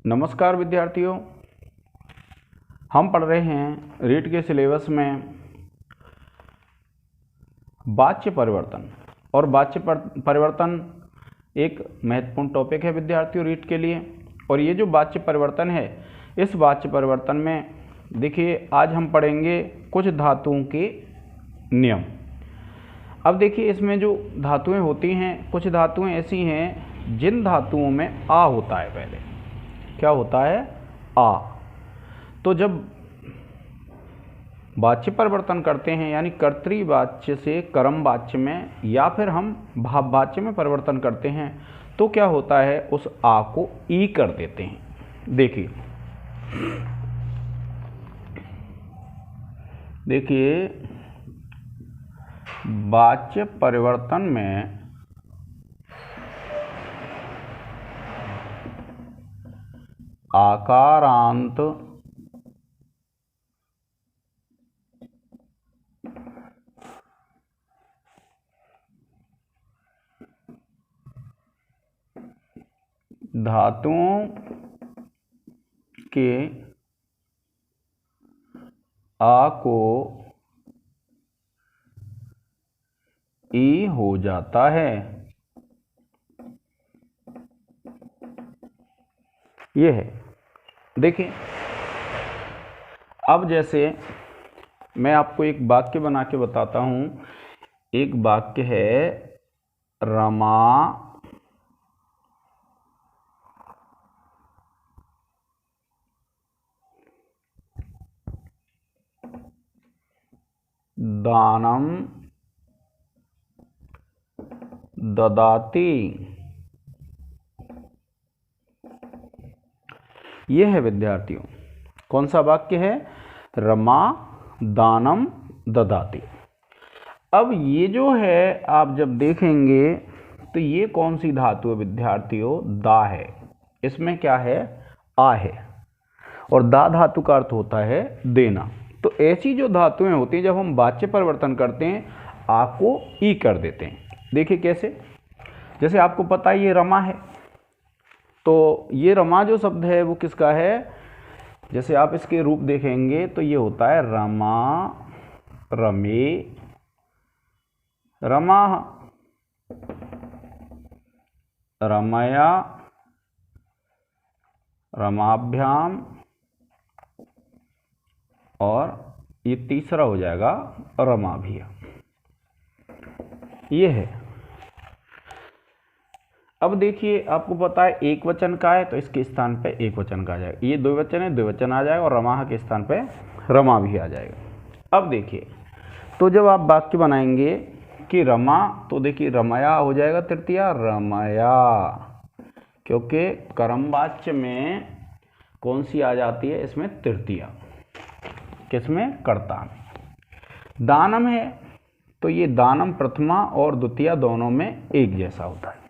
नमस्कार विद्यार्थियों, हम पढ़ रहे हैं रीट के सिलेबस में वाच्य परिवर्तन। और वाच्य परिवर्तन एक महत्वपूर्ण टॉपिक है विद्यार्थियों रीट के लिए। और ये जो वाच्य परिवर्तन है, इस वाच्य परिवर्तन में देखिए आज हम पढ़ेंगे कुछ धातुओं के नियम। अब देखिए इसमें जो धातुएं होती हैं, कुछ धातुएं ऐसी हैं जिन धातुओं में आ होता है। पहले क्या होता है? आ। तो जब वाच्य परिवर्तन करते हैं यानी कर्तृवाच्य से कर्मवाच्य में या फिर हम भाववाच्य में परिवर्तन करते हैं तो क्या होता है, उस आ को ई कर देते हैं। देखिए वाच्य परिवर्तन में आकारांत धातुओं के आ को ई हो जाता है। ये है। देखिए अब जैसे मैं आपको एक वाक्य बना के बताता हूं। एक वाक्य है, रमा दानम ददाति। यह है विद्यार्थियों, कौन सा वाक्य है? रमा दानम ददाति। अब ये जो है आप जब देखेंगे तो ये कौन सी धातु है विद्यार्थियों? दा है। इसमें क्या है? आ है। और दा धातु का अर्थ होता है देना। तो ऐसी जो धातुएं होती हैं जब हम वाच्य परिवर्तन करते हैं आ को ई कर देते हैं। देखिए कैसे? जैसे आपको पता है ये रमा है, तो ये रमा जो शब्द है वो किसका है? जैसे आप इसके रूप देखेंगे तो ये होता है रमा, रमे, रमा, रमया, रमाभ्याम, और ये तीसरा हो जाएगा रमाभिया। ये है। अब देखिए आपको पता है एक वचन का है तो इसके स्थान पे एक वचन का आ जाएगा। ये द्विवचन है, द्विवचन आ जाएगा, और रमा के स्थान पे रमा भी आ जाएगा। अब देखिए तो जब आप वाक्य बनाएंगे कि रमा, तो देखिए रमया हो जाएगा तृतीया, रमया, क्योंकि कर्मवाच्य में कौन सी आ जाती है? इसमें तृतीया। किसमें? कर्ता में। दानम है तो ये दानम प्रथमा और द्वितीया दोनों में एक जैसा होता है।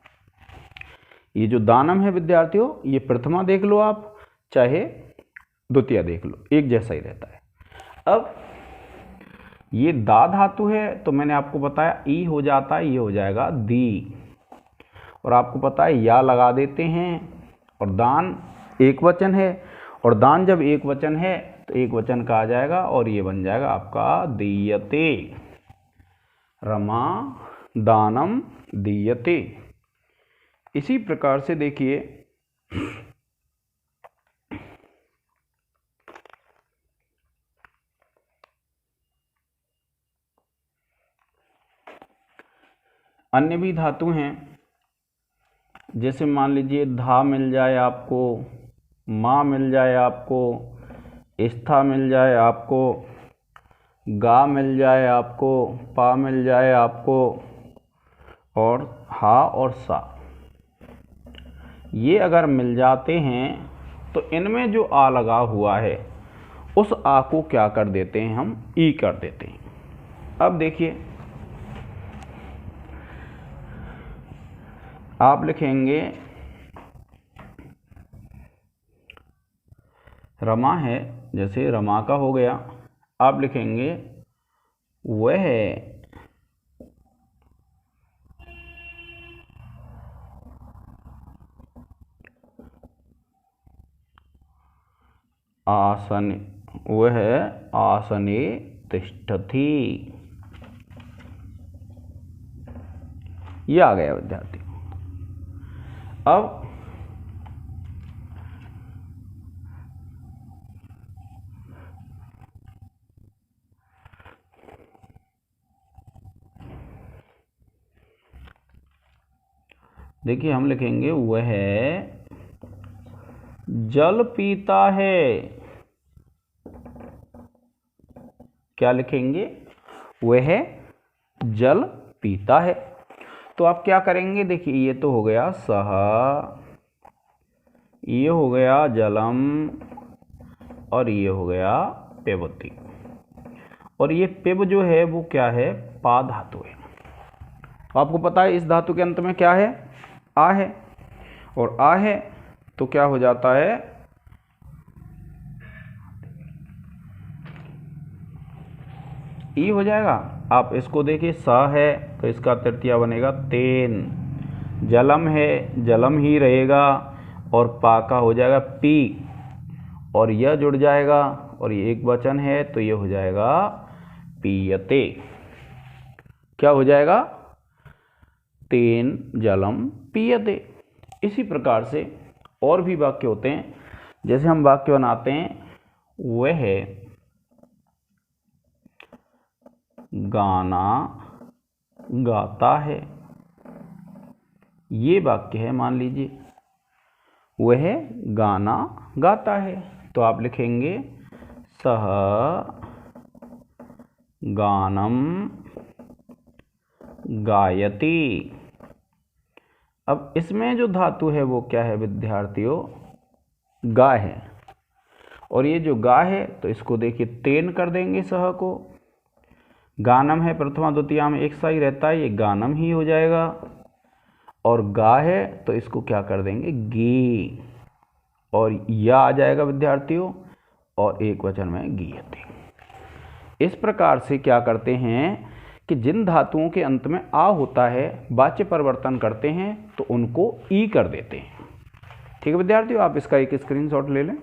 ये जो दानम है विद्यार्थियों, ये प्रथमा देख लो आप चाहे द्वितीया देख लो, एक जैसा ही रहता है। अब ये दा धातु है तो मैंने आपको बताया ई हो जाता है, ये हो जाएगा दी। और आपको पता है या लगा देते हैं। और दान एक वचन है, और दान जब एक वचन है तो एक वचन का आ जाएगा और ये बन जाएगा आपका दीयते। रमा दानम दीयते। इसी प्रकार से देखिए अन्य भी धातु हैं। जैसे मान लीजिए धा मिल जाए आपको, मा मिल जाए आपको, स्था मिल जाए आपको, गा मिल जाए आपको, पा मिल जाए आपको, और हा और सा, ये अगर मिल जाते हैं तो इनमें जो आ लगा हुआ है उस आ को क्या कर देते हैं? हम ई कर देते हैं। अब देखिए आप लिखेंगे रमा है, जैसे रमा का हो गया, आप लिखेंगे वह आसन, वह आसने तिष्ठति। ये आ गया विद्यार्थी। अब देखिए हम लिखेंगे वह जल पीता है। क्या लिखेंगे? वह जल पीता है। तो आप क्या करेंगे? देखिए ये तो हो गया सह, ये हो गया जलम, और ये हो गया पिबती। और ये पिब जो है वो क्या है? पा धातु है। आपको पता है इस धातु के अंत में क्या है? आ है। और आ है तो क्या हो जाता है? ई हो जाएगा। आप इसको देखिए, स है तो इसका तृतीया बनेगा तेन। जलम है, जलम ही रहेगा, और पा का हो जाएगा पी, और यह जुड़ जाएगा, और ये एक वचन है तो ये हो जाएगा पीयते। क्या हो जाएगा? तेन जलम पीयते। इसी प्रकार से और भी वाक्य होते हैं। जैसे हम वाक्य बनाते हैं, वह गाना गाता है। ये वाक्य है, मान लीजिए वह गाना गाता है, तो आप लिखेंगे सह गानम गायति। अब इसमें जो धातु है वो क्या है विद्यार्थियों? गा है। और ये जो गा है तो इसको देखिए तेन कर देंगे सह को। गानम है, प्रथमा द्वितीया में एक सा ही रहता है, ये गानम ही हो जाएगा। और गा है तो इसको क्या कर देंगे? गे, और या आ जाएगा विद्यार्थियों, और एक वचन में गीयते। इस प्रकार से क्या करते हैं कि जिन धातुओं के अंत में आ होता है, वाच्य परिवर्तन करते हैं तो उनको ई कर देते हैं। ठीक है विद्यार्थियों, आप इसका एक स्क्रीनशॉट ले लें।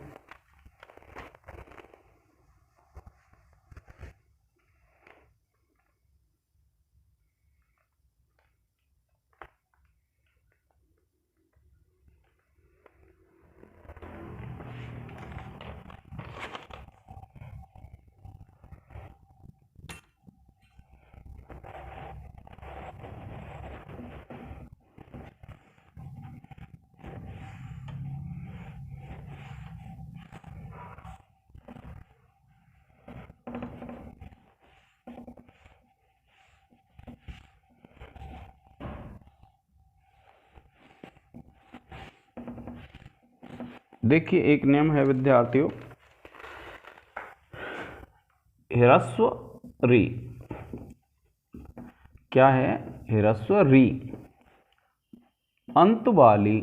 देखिए एक नियम है विद्यार्थियों, ह्रस्व री। क्या है? ह्रस्व री अंत वाली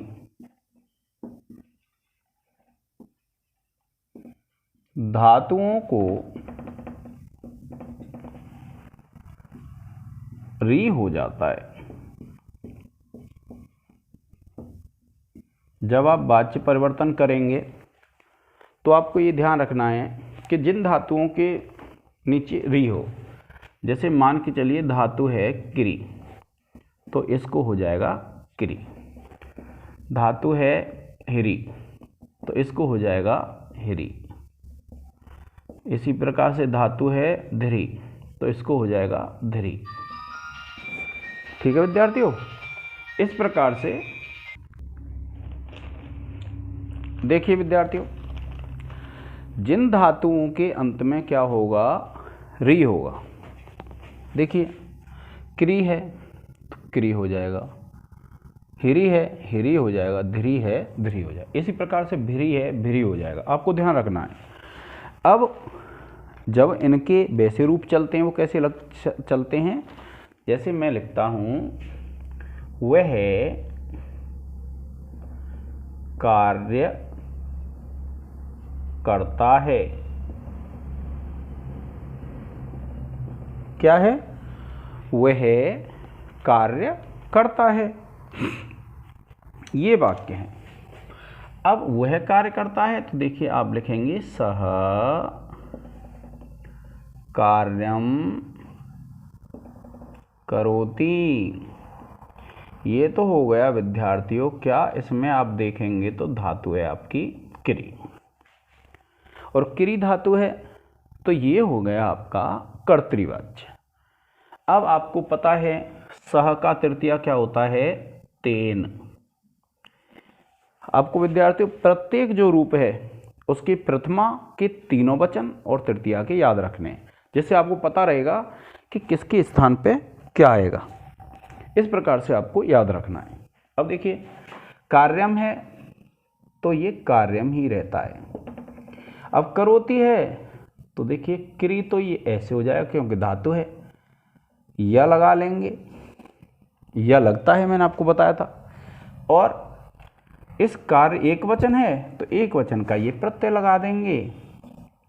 धातुओं को री हो जाता है। जब आप वाच्य परिवर्तन करेंगे तो आपको ये ध्यान रखना है कि जिन धातुओं के नीचे री हो, जैसे मान के चलिए धातु है क्री, तो इसको हो जाएगा क्री। धातु है हिरी, तो इसको हो जाएगा हिरी। इसी प्रकार से धातु है धिरी, तो इसको हो जाएगा धिरी। ठीक है विद्यार्थियों, इस प्रकार से देखिए विद्यार्थियों, जिन धातुओं के अंत में क्या होगा? री होगा। देखिए क्री है तो क्री हो जाएगा, हिरी है हिरी हो जाएगा, धिरी है धिरी हो जाएगा। इसी प्रकार से भिरी है भिरी हो जाएगा। आपको ध्यान रखना है। अब जब इनके वैसे रूप चलते हैं वो कैसे चलते हैं? जैसे मैं लिखता हूं वह कार्य करता है। क्या है? वह कार्य करता है। ये वाक्य है। अब वह कार्य करता है तो देखिए आप लिखेंगे सह कार्यम करोति। ये तो हो गया विद्यार्थियों क्या, इसमें आप देखेंगे तो धातु है आपकी क्री, और क्री धातु है तो ये हो गया आपका कर्तृवाच्य। अब आपको पता है सह का तृतीया क्या होता है, तेन। आपको विद्यार्थियों प्रत्येक जो रूप है उसकी प्रथमा के तीनों वचन और तृतीया के याद रखने, जिससे आपको पता रहेगा कि किसके स्थान पे क्या आएगा। इस प्रकार से आपको याद रखना है। अब देखिए कार्यम है तो ये कार्यम ही रहता है। अब करोति है तो देखिए क्री, तो ये ऐसे हो जाएगा क्योंकि धातु है, या लगा लेंगे, या लगता है मैंने आपको बताया था। और इस कार्य एक वचन है तो एक वचन का ये प्रत्यय लगा देंगे,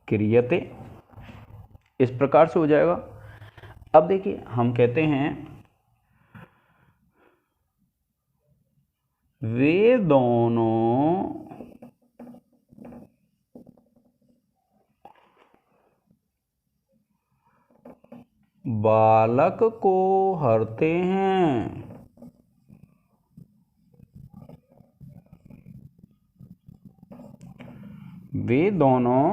क्रियते। इस प्रकार से हो जाएगा। अब देखिए हम कहते हैं वे दोनों बालक को हरते हैं। वे दोनों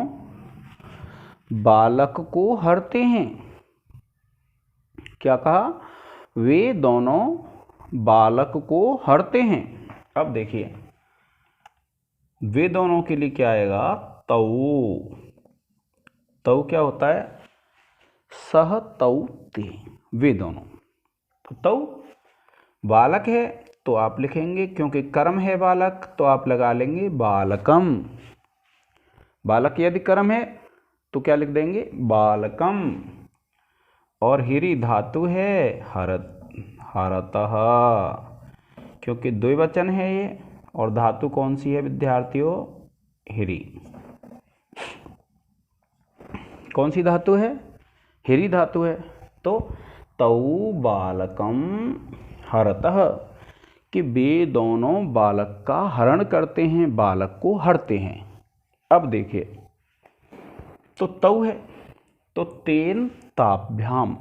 बालक को हरते हैं। क्या कहा, वे दोनों बालक को हरते हैं। अब देखिए वे दोनों के लिए क्या आएगा, तऊ। तऊ क्या होता है, सह तऊ ते, वे दोनों। तो तऊ बालक है तो आप लिखेंगे, क्योंकि कर्म है बालक तो आप लगा लेंगे बालकम। बालक यदि कर्म है तो क्या लिख देंगे, बालकम। और हिरी धातु है हरतः, क्योंकि द्विवचन है ये, और धातु कौन सी है विद्यार्थियों, हिरी। कौन सी धातु है, हिरी धातु है। तो तऊ बालकम हरतः, कि वे दोनों बालक का हरण करते हैं, बालक को हरते हैं। अब देखिए तो तऊ है तो तेन ताभ्याम,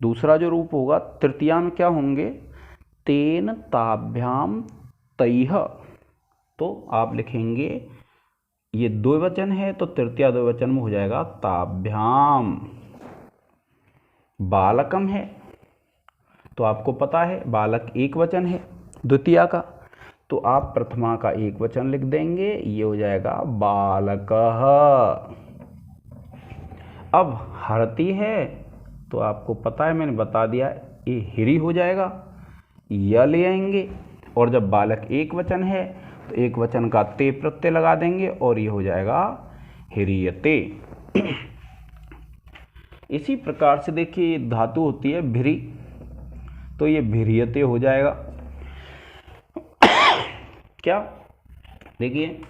दूसरा जो रूप होगा तृतीया में क्या होंगे, तेन ताभ्याम तैह। तो आप लिखेंगे ये द्विवचन है तो तृतीया द्विवचन में हो जाएगा ताभ्याम। बालकम है तो आपको पता है बालक एक वचन है द्वितीया का, तो आप प्रथमा का एक वचन लिख देंगे, ये हो जाएगा बालकः। अब हरती है तो आपको पता है मैंने बता दिया, ये हिरी हो जाएगा, या ले आएंगे। और जब बालक एक वचन है तो एक वचन का ते प्रत्यय लगा देंगे और ये हो जाएगा हिरियते। इसी प्रकार से देखिए धातु होती है भिरी, तो ये भिरियते हो जाएगा। क्या, देखिए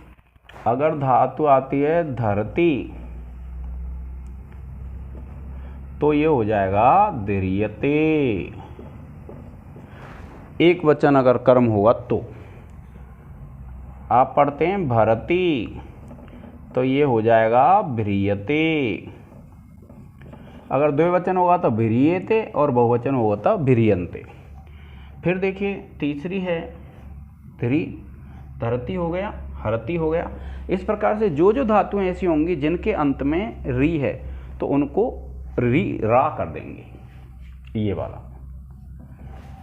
अगर धातु आती है धरती तो ये हो जाएगा दिरियते। एक वचन अगर कर्म होगा तो आप पढ़ते हैं भरती, तो ये हो जाएगा भिरियते। अगर द्विवचन होगा तो भिरियते और बहुवचन होगा तो भिरियंते। फिर देखिए तीसरी है धिरी, धरती हो गया, हरती हो गया। इस प्रकार से जो जो धातुएं ऐसी होंगी जिनके अंत में री है तो उनको री रा कर देंगे, ये वाला।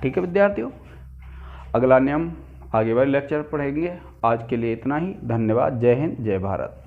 ठीक है विद्यार्थियों, अगला नियम आगे वाले लेक्चर पढ़ेंगे। आज के लिए इतना ही, धन्यवाद। जय हिंद, जय भारत।